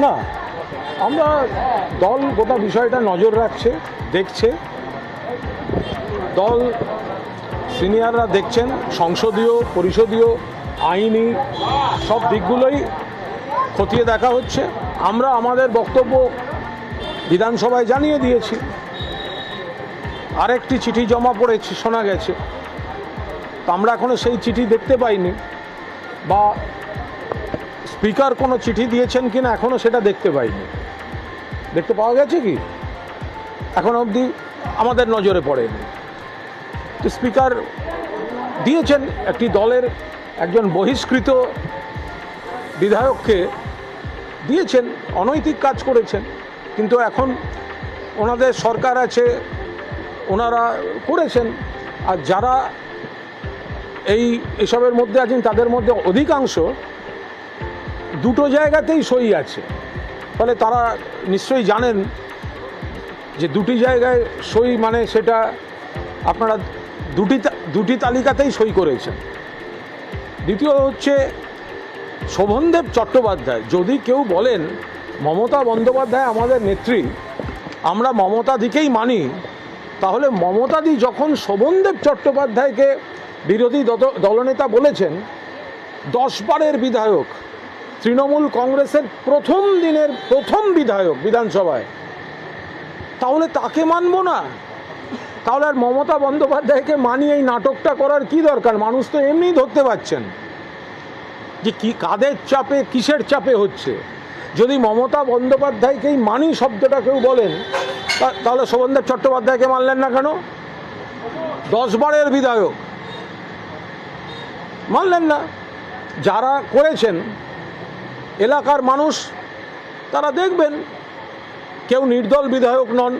না, আমরা দল গোটা বিষয়টা নজর রাখছে, দেখছে। দল সিনিয়ররা দেখছেন, সংসদীয় পরিষদীয় আইনি সব দিকগুলোই খতিয়ে দেখা হচ্ছে। আমরা আমাদের বক্তব্য বিধানসভায় জানিয়ে দিয়েছি। আরেকটি চিঠি জমা পড়েছে শোনা গেছে, তো আমরা এখনো সেই চিঠি দেখতে পাইনি, বা স্পিকার কোনো চিঠি দিয়েছেন কিনা এখনো সেটা দেখতে পাইনি। দেখতে পাওয়া গেছে কি এখন অবধি আমাদের নজরে পড়েনি। তো স্পিকার দিয়েছেন একটি দলের একজন বহিষ্কৃত বিধায়ককে দিয়েছেন, অনৈতিক কাজ করেছেন, কিন্তু এখন ওনাদের সরকার আছে, ওনারা করেছেন। আর যারা এসবের মধ্যে আছেন তাদের মধ্যে অধিকাংশ দুটো জায়গাতেই সই আছে, ফলে তারা নিশ্চয়ই জানেন যে দুটি জায়গায় সই মানে সেটা আপনারা দুটি তালিকাতেই সই করেছেন। দ্বিতীয় হচ্ছে শোভনদেব চট্টোপাধ্যায়। যদি কেউ বলেন মমতা বন্দ্যোপাধ্যায় আমাদের নেত্রী, আমরা মমতাদিকেই মানি, তাহলে মমতাদি যখন শোভনদেব চট্টোপাধ্যায়কে বিরোধী দলনেতা বলেছেন, 10 বারের বিধায়ক, তৃণমূল কংগ্রেসের প্রথম দিনের প্রথম বিধায়ক বিধানসভায়, তাহলে তাকে মানব না? তাহলে আর মমতা বন্দ্যোপাধ্যায়কে মানিয়ে এই নাটকটা করার কি দরকার? মানুষ তো এমনিই ধরতে পারছেন যে কি কাদের চাপে কিসের চাপে হচ্ছে। যদি মমতা বন্দ্যোপাধ্যায়কেই মানি শব্দটা কেউ বলেন, তাহলে শোভনদেব চট্টোপাধ্যায়কে মানলেন না কেন? 10 বারের বিধায়ক মানলেন না। যারা করেছেন এলাকার মানুষ তারা দেখবেন, কেউ নির্দল বিধায়ক নন,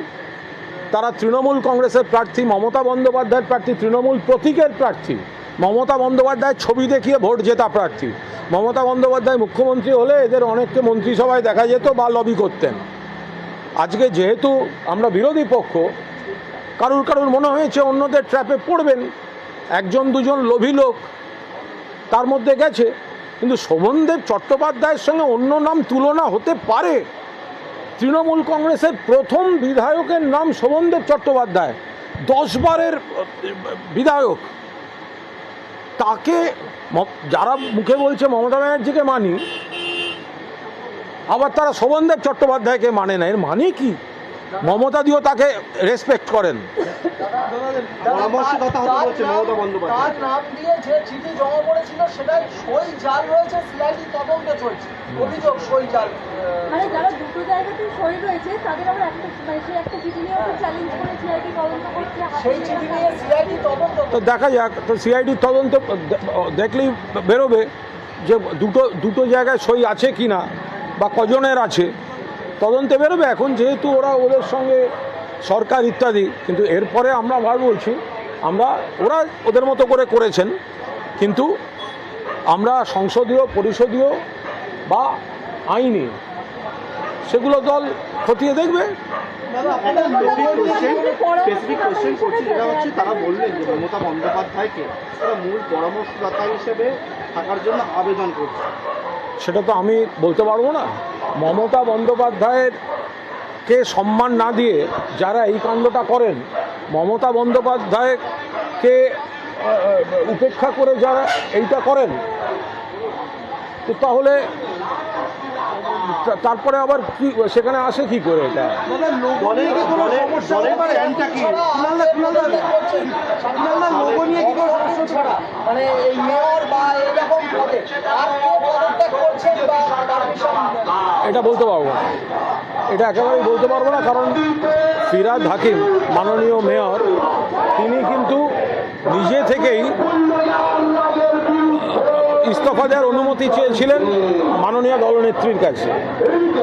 তারা তৃণমূল কংগ্রেসের প্রার্থী, মমতা বন্দ্যোপাধ্যায়ের প্রার্থী, তৃণমূল প্রতীকের প্রার্থী, মমতা বন্দ্যোপাধ্যায়ের ছবি দেখিয়ে ভোট জেতা প্রার্থী। মমতা বন্দ্যোপাধ্যায় মুখ্যমন্ত্রী হলে এদের অনেককে মন্ত্রিসভায় দেখা যেত বা লবি করতেন। আজকে যেহেতু আমরা বিরোধী পক্ষ, কারুর মনে হয়েছে অন্যদের ট্র্যাপে পড়বেন, একজন দুজন লোভী লোক তার মধ্যে গেছে। কিন্তু শোভনদেব চট্টোপাধ্যায়ের সঙ্গে অন্য নাম তুলনা হতে পারে? তৃণমূল কংগ্রেসের প্রথম বিধায়কের নাম শোভনদেব চট্টোপাধ্যায়, 10 বারের বিধায়ক। তাকে যারা মুখে বলছে মমতা ব্যানার্জিকে মানি, আবার তারা শোভনদেব চট্টোপাধ্যায়কে মানে না, এর মানে কি? মমতা দিও তাকে রেসপেক্ট করেন। তার নাম দিয়ে যে চিঠি জমা পড়েছিল সেটাই সই জাল রয়েছে, সিআইডি তদন্ত চলছে, অভিযোগ সই জাল। মানে যারা দুটো জায়গাতেই সই রয়েছে তাদের আবার একটা চিঠি নিয়ে চ্যালেঞ্জ করে সিআইডি তদন্ত করছে, সেই চিঠি নিয়ে সিআইডি তদন্ত। তো দেখা যাক, তো সিআইডি তদন্ত দেখলেই বেরোবে যে দুটো জায়গায় সই আছে কি না, বা কজনের আছে, তদন্তে বেরোবে। এখন যেহেতু ওদের সঙ্গে সরকার ইত্যাদি, কিন্তু এরপরে আমরা বলছি ওরা ওদের মতো করে করেছেন, কিন্তু আমরা সংসদীয় পরিষদীয় বা আইনি সেগুলো দল খতিয়ে দেখবে। তারা বললেন যে মমতা বন্দ্যোপাধ্যায়কে তারা মূল পরামর্শদাতা হিসেবে থাকার জন্য আবেদন করছে। সেটা তো আমি বলতে পারবো না। মমতা বন্দ্যোপাধ্যায়কে সম্মান না দিয়ে যারা এই কাণ্ডটা করেন, মমতা বন্দ্যোপাধ্যায়কে উপেক্ষা করে যারা এইটা করেন, তো তাহলে তারপরে আবার কি সেখানে আসে কি করে? এটা এটা বলতে পারবো না, এটা একেবারেই বলতে পারবো না। কারণ ফিরহাদ হাকিম মাননীয় মেয়র, তিনি কিন্তু নিজে থেকেই ইস্তফা দেওয়ার অনুমতি চেয়েছিলেন মাননীয় দলনেত্রীর কাছে।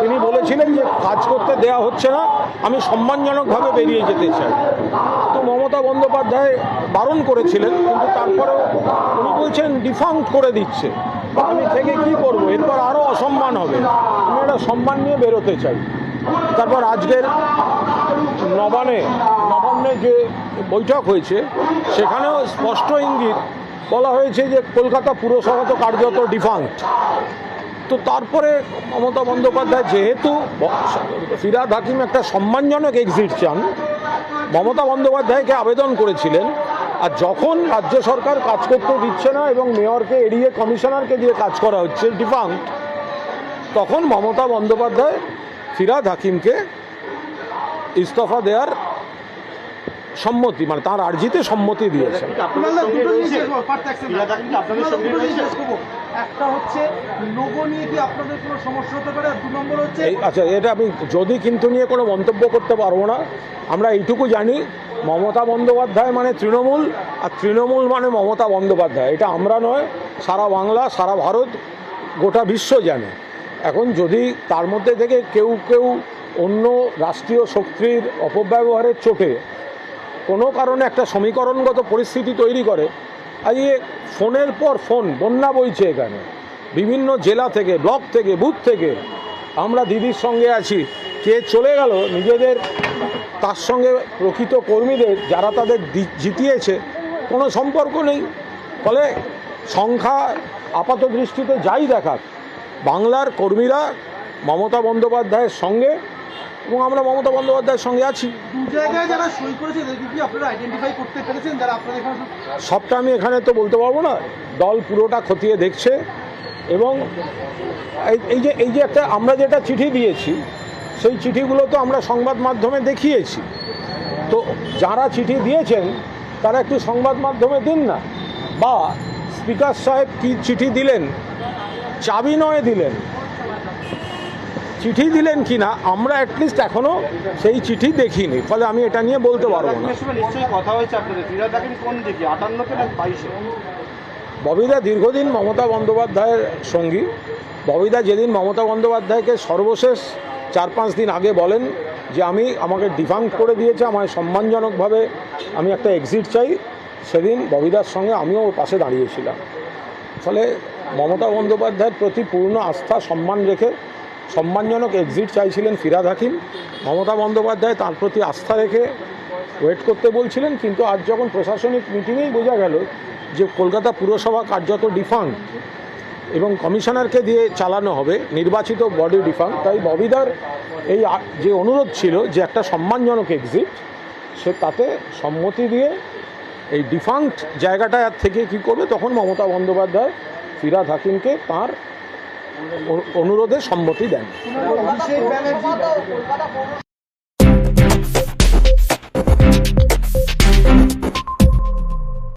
তিনি বলেছিলেন যে কাজ করতে দেওয়া হচ্ছে না, আমি সম্মানজনকভাবে বেরিয়ে যেতে চাই। তো মমতা বন্দ্যোপাধ্যায় বারণ করেছিলেন, কিন্তু তারপরেও উনি বলছেন ডিফাঙ্ক্ট করে দিচ্ছে। আমি থেকে কি করব? এরপর আরও অসম্মান হবে, আমি একটা সম্মান নিয়ে বেরোতে চাই। তারপর আজকের নবান্নে যে বৈঠক হয়েছে, সেখানেও স্পষ্ট ইঙ্গিত বলা হয়েছে যে কলকাতা পুরসভা তো কার্যত ডিফাঙ্ক্ট। তো তারপরে মমতা বন্দ্যোপাধ্যায় যেহেতু ফিরহাদ হাকিম একটা সম্মানজনক এক্সিট চান, মমতা বন্দ্যোপাধ্যায়কে আবেদন করেছিলেন। আর যখন রাজ্য সরকার কাজ করতে দিচ্ছে না এবং মেয়রকে এড়িয়ে কমিশনারকে দিয়ে কাজ করা হচ্ছে ডিফাঙ্ক্ট, তখন মমতা বন্দ্যোপাধ্যায় ফিরহাদ হাকিমকে ইস্তফা দেওয়ার সম্মতি, মানে তার আর্জিতে সম্মতি দিয়েছেন। একটা হচ্ছে লোগো নিয়ে কি আপনাদের কোনো সমস্যা হতে পারে, আর 2 নম্বর হচ্ছে আচ্ছা, এটা আমি যদি কিন্তু নিয়ে কোনো মন্তব্য করতে পারবো না। আমরা এইটুকু জানি, মমতা বন্দ্যোপাধ্যায় মানে তৃণমূল, আর তৃণমূল মানে মমতা বন্দ্যোপাধ্যায়। এটা আমরা নয়, সারা বাংলা, সারা ভারত, গোটা বিশ্ব জানে। এখন যদি তার মধ্যে থেকে কেউ কেউ অন্য রাষ্ট্রীয় শক্তির অপব্যবহারের চোটে কোনো কারণে একটা সমীকরণগত পরিস্থিতি তৈরি করে, আজকে ফোনের পর ফোন বন্যা বইছে এখানে, বিভিন্ন জেলা থেকে, ব্লক থেকে, বুথ থেকে আমরা দিদির সঙ্গে আছি। কে চলে গেল নিজেদের, তার সঙ্গে প্রকৃত কর্মীদের যারা তাদের জিতিয়েছে কোনো সম্পর্ক নেই। ফলে সংখ্যা আপাত দৃষ্টিতে যাই দেখাক, বাংলার কর্মীরা মমতা বন্দ্যোপাধ্যায়ের সঙ্গে, এবং আমরা মমতা বন্দ্যোপাধ্যায়ের সঙ্গে আছি। 2 জায়গায় যারা সই করেছে এদেরকে কি আপনারা আইডেন্টিফাই করতে পেরেছেন, যারা আপনাদের এখানে সবটা আমি এখানে তো বলতে পারবো না, দল পুরোটা খতিয়ে দেখছে। এবং এই যে একটা আমরা যেটা চিঠি দিয়েছি, সেই চিঠিগুলো তো আমরা সংবাদ মাধ্যমে দেখিয়েছি। তো যারা চিঠি দিয়েছেন তারা একটু সংবাদ মাধ্যমে দিন না, বা স্পিকার সাহেব কি চিঠি দিলেন, চাবি নয় দিলেন, চিঠি দিলেন কি না আমরা অ্যাটলিস্ট এখনও সেই চিঠি দেখিনি। ফলে আমি এটা নিয়ে বলতে পারবো না। নিশ্চয়ই কথা হয়েছে আপনাদের, ফিরহাদ হাকিম কোন দিকে, 58কে না 22-এ? ববিদা দীর্ঘদিন মমতা বন্দ্যোপাধ্যায়ের সঙ্গী। ববিদা যেদিন মমতা বন্দ্যোপাধ্যায়কে সর্বশেষ 4-5 দিন আগে বলেন যে আমাকে ডিফাঙ্ক্ট করে দিয়েছে, আমায় সম্মানজনকভাবে আমি একটা এক্সিট চাই, সেদিন ববিদার সঙ্গে আমিও ওর পাশে দাঁড়িয়েছিলাম। ফলে মমতা বন্দ্যোপাধ্যায়ের প্রতি পূর্ণ আস্থা, সম্মান রেখে সম্মানজনক এক্সিট চাইছিলেন ফিরহাদ হাকিম। মমতা বন্দ্যোপাধ্যায় তার প্রতি আস্থা রেখে ওয়েট করতে বলছিলেন। কিন্তু আজ যখন প্রশাসনিক মিটিংয়েই বোঝা গেল যে কলকাতা পুরসভা কার্যত ডিফাঙ্ক্ট এবং কমিশনারকে দিয়ে চালানো হবে, নির্বাচিত বডি ডিফাঙ্ক্ট, তাই ববিদার এই যে অনুরোধ ছিল যে একটা সম্মানজনক এক্সিট, সে তাতে সম্মতি দিয়ে এই ডিফাঙ্ক্ট জায়গাটা থেকে কী করবে, তখন মমতা বন্দ্যোপাধ্যায় ফিরহাদ হাকিমকে তাঁর অনুরোধে সম্মতি দেন। অভিষেক ব্যানার্জি